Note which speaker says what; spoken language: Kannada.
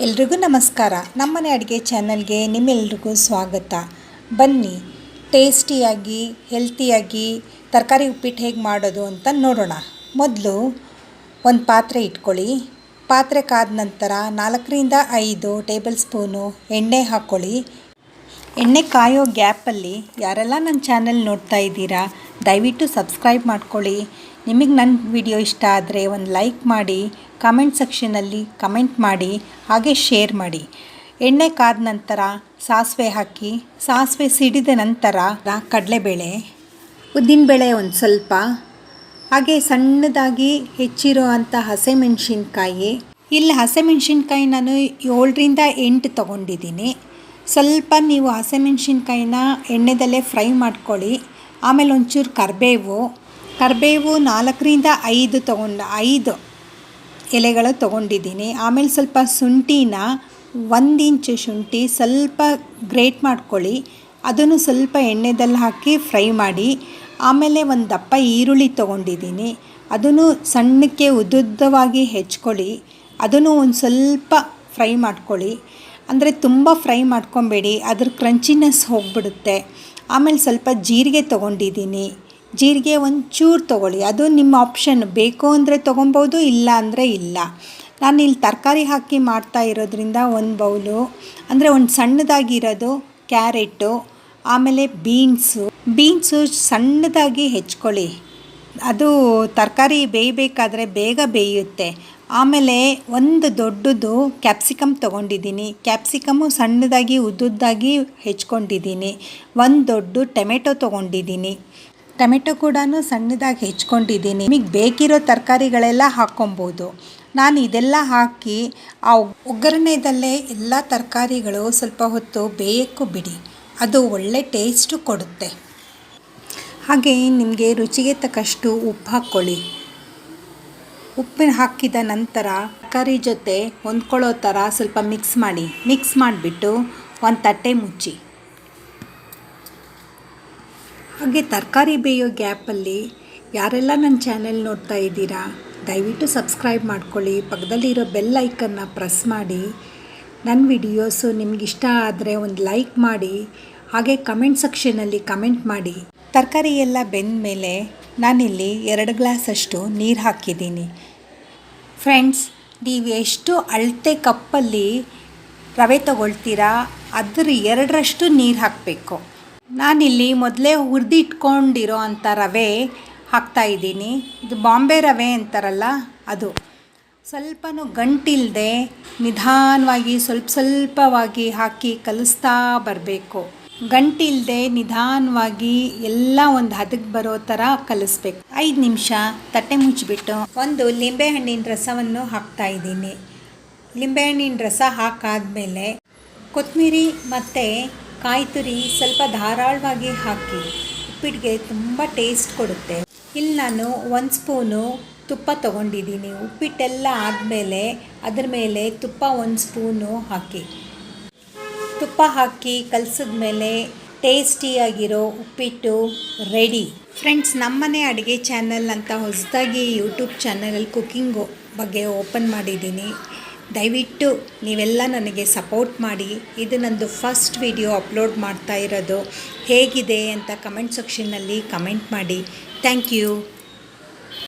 Speaker 1: ಎಲ್ರಿಗೂ ನಮಸ್ಕಾರ. ನಮ್ಮನೆ ಅಡುಗೆ ಚಾನಲ್ಗೆ ನಿಮ್ಮೆಲ್ರಿಗೂ ಸ್ವಾಗತ. ಬನ್ನಿ ಟೇಸ್ಟಿಯಾಗಿ ಹೆಲ್ತಿಯಾಗಿ ತರಕಾರಿ ಉಪ್ಪಿಟ್ಟು ಹೇಗೆ ಮಾಡೋದು ಅಂತ ನೋಡೋಣ. ಮೊದಲು ಒಂದು ಪಾತ್ರೆ ಇಟ್ಕೊಳ್ಳಿ. ಪಾತ್ರೆ ಕಾದ ನಂತರ 4ರಿಂದ 5 ಟೇಬಲ್ ಸ್ಪೂನು ಎಣ್ಣೆ ಹಾಕ್ಕೊಳ್ಳಿ. ಎಣ್ಣೆ ಕಾಯೋ ಗ್ಯಾಪಲ್ಲಿ ಯಾರೆಲ್ಲ ನನ್ನ ಚಾನಲ್ ನೋಡ್ತಾ ಇದ್ದೀರಾ ದಯವಿಟ್ಟು ಸಬ್ಸ್ಕ್ರೈಬ್ ಮಾಡ್ಕೊಳ್ಳಿ. ನಿಮಗೆ ನನ್ನ ವಿಡಿಯೋ ಇಷ್ಟ ಆದರೆ ಒಂದು ಲೈಕ್ ಮಾಡಿ, ಕಮೆಂಟ್ ಸೆಕ್ಷನಲ್ಲಿ ಕಮೆಂಟ್ ಮಾಡಿ, ಹಾಗೆ ಶೇರ್ ಮಾಡಿ. ಎಣ್ಣೆ ಕಾದ ನಂತರ ಸಾಸಿವೆ ಹಾಕಿ, ಸಾಸಿವೆ ಸಿಡಿದ ನಂತರ ಕಡಲೆಬೇಳೆ, ಉದ್ದಿನಬೇಳೆ ಒಂದು ಸ್ವಲ್ಪ, ಹಾಗೆ ಸಣ್ಣದಾಗಿ ಹೆಚ್ಚಿರೋ ಅಂಥ ಹಸಿಮೆಣಸಿನ್ಕಾಯಿ. ಇಲ್ಲಿ ಹಸಿಮೆಣಸಿನ್ಕಾಯಿ ನಾನು 7ರಿಂದ 8 ತೊಗೊಂಡಿದ್ದೀನಿ. ಸ್ವಲ್ಪ ನೀವು ಹಸಿಮೆಣಸಿನ್ಕಾಯಿನ ಎಣ್ಣೆದಲ್ಲೇ ಫ್ರೈ ಮಾಡ್ಕೊಳ್ಳಿ. ಆಮೇಲೆ ಒಂಚೂರು ಕರಿಬೇವು 4ರಿಂದ 5 ಎಲೆಗಳು ತೊಗೊಂಡಿದ್ದೀನಿ. ಆಮೇಲೆ ಸ್ವಲ್ಪ ಶುಂಠಿನ 1 ಇಂಚು ಶುಂಠಿ ಸ್ವಲ್ಪ ಗ್ರೇಟ್ ಮಾಡ್ಕೊಳ್ಳಿ. ಅದನ್ನು ಸ್ವಲ್ಪ ಎಣ್ಣೆದಲ್ಲಿ ಹಾಕಿ ಫ್ರೈ ಮಾಡಿ. ಆಮೇಲೆ ಒಂದು ದಪ್ಪ ಈರುಳ್ಳಿ ತೊಗೊಂಡಿದ್ದೀನಿ, ಅದನ್ನು ಸಣ್ಣಕ್ಕೆ ಉದ್ದುದ್ದವಾಗಿ ಹೆಚ್ಕೊಳ್ಳಿ. ಅದನ್ನು ಒಂದು ಸ್ವಲ್ಪ ಫ್ರೈ ಮಾಡ್ಕೊಳ್ಳಿ. ಅಂದರೆ ತುಂಬ ಫ್ರೈ ಮಾಡ್ಕೊಬೇಡಿ, ಅದ್ರ ಕ್ರಂಚಿನೆಸ್ ಹೋಗಿಬಿಡುತ್ತೆ. ಆಮೇಲೆ ಸ್ವಲ್ಪ ಜೀರಿಗೆ ತೊಗೊಂಡಿದ್ದೀನಿ. ಜೀರಿಗೆ ಒಂಚೂರು ತೊಗೊಳ್ಳಿ, ಅದು ನಿಮ್ಮ ಆಪ್ಷನ್. ಬೇಕು ಅಂದರೆ ತೊಗೊಬೋದು, ಇಲ್ಲ ಅಂದರೆ ಇಲ್ಲ. ನಾನು ಇಲ್ಲಿ ತರಕಾರಿ ಹಾಕಿ ಮಾಡ್ತಾ ಇರೋದ್ರಿಂದ ಒಂದು ಬೌಲು, ಅಂದರೆ ಒಂದು ಸಣ್ಣದಾಗಿರೋದು ಕ್ಯಾರೆಟು, ಆಮೇಲೆ ಬೀನ್ಸು ಸಣ್ಣದಾಗಿ ಹೆಚ್ಕೊಳ್ಳಿ. ಅದು ತರಕಾರಿ ಬೇಯಬೇಕಾದ್ರೆ ಬೇಗ ಬೇಯುತ್ತೆ. ಆಮೇಲೆ ಒಂದು ದೊಡ್ಡದು ಕ್ಯಾಪ್ಸಿಕಮ್ ತೊಗೊಂಡಿದ್ದೀನಿ. ಕ್ಯಾಪ್ಸಿಕಮ್ಮು ಸಣ್ಣದಾಗಿ ಉದ್ದುದ್ದಾಗಿ ಹೆಚ್ಕೊಂಡಿದ್ದೀನಿ. ಒಂದು ದೊಡ್ಡ ಟೊಮೆಟೊ ತೊಗೊಂಡಿದ್ದೀನಿ. ಟೊಮೆಟೊ ಕೂಡ ಸಣ್ಣದಾಗಿ ಹೆಚ್ಕೊಂಡಿದ್ದೀನಿ. ನಿಮಗೆ ಬೇಕಿರೋ ತರಕಾರಿಗಳೆಲ್ಲ ಹಾಕ್ಕೊಬೋದು. ನಾನು ಇದೆಲ್ಲ ಹಾಕಿ ಆ ಒಗ್ಗರಣೆದಲ್ಲೇ ಎಲ್ಲ ತರಕಾರಿಗಳು ಸ್ವಲ್ಪ ಹೊತ್ತು ಬೇಯಕ್ಕೂ ಬಿಡಿ, ಅದು ಒಳ್ಳೆ ಟೇಸ್ಟು ಕೊಡುತ್ತೆ. ಹಾಗೆ ನಿಮಗೆ ರುಚಿಗೆ ತಕ್ಕಷ್ಟು ಉಪ್ಪು ಹಾಕ್ಕೊಳ್ಳಿ. ಉಪ್ಪು ಹಾಕಿದ ನಂತರ ತರಕಾರಿ ಜೊತೆ ಹೊಂದ್ಕೊಳ್ಳೋ ಥರ ಸ್ವಲ್ಪ ಮಿಕ್ಸ್ ಮಾಡಿಬಿಟ್ಟು ಒಂದು ತಟ್ಟೆ ಮುಚ್ಚಿ. ಹಾಗೆ ತರಕಾರಿ ಬೇಯೋ ಗ್ಯಾಪಲ್ಲಿ ಯಾರೆಲ್ಲ ನನ್ನ ಚಾನೆಲ್ ನೋಡ್ತಾ ಇದ್ದೀರಾ ದಯವಿಟ್ಟು ಸಬ್ಸ್ಕ್ರೈಬ್ ಮಾಡ್ಕೊಳ್ಳಿ. ಪಕ್ಕದಲ್ಲಿರೋ ಬೆಲ್ ಐಕನ್ನ ಪ್ರೆಸ್ ಮಾಡಿ. ನನ್ನ ವಿಡಿಯೋಸು ನಿಮಗಿಷ್ಟ ಆದರೆ ಒಂದು ಲೈಕ್ ಮಾಡಿ, ಹಾಗೆ ಕಮೆಂಟ್ ಸೆಕ್ಷನಲ್ಲಿ ಕಮೆಂಟ್ ಮಾಡಿ. ತರಕಾರಿ ಎಲ್ಲ ಬೆಂದ ಮೇಲೆ ನಾನಿಲ್ಲಿ 2 ಗ್ಲಾಸಷ್ಟು ನೀರು ಹಾಕಿದ್ದೀನಿ. ಫ್ರೆಂಡ್ಸ್, ನೀವು ಎಷ್ಟು ಅಳತೆ ಕಪ್ಪಲ್ಲಿ ರವೆ ತೊಗೊಳ್ತೀರಾ ಅದ್ರ 2ರಷ್ಟು ನೀರು ಹಾಕಬೇಕು. ನಾನಿಲ್ಲಿ ಮೊದಲೇ ಹುರಿದಿಟ್ಕೊಂಡಿರೋ ಅಂಥ ರವೆ ಹಾಕ್ತಾಯಿದ್ದೀನಿ. ಇದು ಬಾಂಬೆ ರವೆ ಅಂತಾರಲ್ಲ ಅದು. ಸ್ವಲ್ಪನೂ ಗಂಟಿಲ್ಲದೆ ನಿಧಾನವಾಗಿ ಸ್ವಲ್ಪವಾಗಿ ಹಾಕಿ ಕಲಿಸ್ತಾ ಬರಬೇಕು. ಗಂಟಿಲ್ಲದೆ ನಿಧಾನವಾಗಿ ಎಲ್ಲ ಒಂದು ಹದಕ್ಕೆ ಬರೋ ಥರ ಕಲಿಸ್ಬೇಕು. 5 ನಿಮಿಷ ತಟ್ಟೆ ಮುಚ್ಚಿಬಿಟ್ಟು ಒಂದು ಲಿಂಬೆಹಣ್ಣಿನ ರಸವನ್ನು ಹಾಕ್ತಾಯಿದ್ದೀನಿ. ಲಿಂಬೆಹಣ್ಣಿನ ರಸ ಹಾಕಾದ್ಮೇಲೆ ಕೊತ್ತಂಬರಿ ಮತ್ತು ಕಾಯಿ ತುರಿ ಸ್ವಲ್ಪ ಧಾರಾಳವಾಗಿ ಹಾಕಿ. ಉಪ್ಪಿಟ್ಟಿಗೆ ತುಂಬ ಟೇಸ್ಟ್ ಕೊಡುತ್ತೆ. ಇಲ್ಲಿ ನಾನು 1 ಸ್ಪೂನು ತುಪ್ಪ ತೊಗೊಂಡಿದ್ದೀನಿ. ಉಪ್ಪಿಟ್ಟೆಲ್ಲ ಆದಮೇಲೆ ಅದ್ರ ಮೇಲೆ ತುಪ್ಪ 1 ಸ್ಪೂನು ಹಾಕಿ. ತುಪ್ಪ ಹಾಕಿ ಕಲಸಿದ್ಮೇಲೆ ಟೇಸ್ಟಿಯಾಗಿರೋ ಉಪ್ಪಿಟ್ಟು ರೆಡಿ. ಫ್ರೆಂಡ್ಸ್, ನಮ್ಮನೆ ಅಡುಗೆ ಚಾನಲ್ ಅಂತ ಹೊಸದಾಗಿ ಯೂಟ್ಯೂಬ್ ಚಾನಲಲ್ಲಿ ಕುಕ್ಕಿಂಗು ಬಗ್ಗೆ ಓಪನ್ ಮಾಡಿದ್ದೀನಿ. ದಯವಿಟ್ಟು ನೀವೆಲ್ಲ ನನಗೆ ಸಪೋರ್ಟ್ ಮಾಡಿ. ಇದು ನಂದು ಫಸ್ಟ್ ವಿಡಿಯೋ ಅಪ್ಲೋಡ್ ಮಾಡ್ತಾ ಇರೋದು. ಹೇಗಿದೆ ಅಂತ ಕಮೆಂಟ್ ಸೆಕ್ಷನ್ನಲ್ಲಿ ಕಮೆಂಟ್ ಮಾಡಿ. Thank you.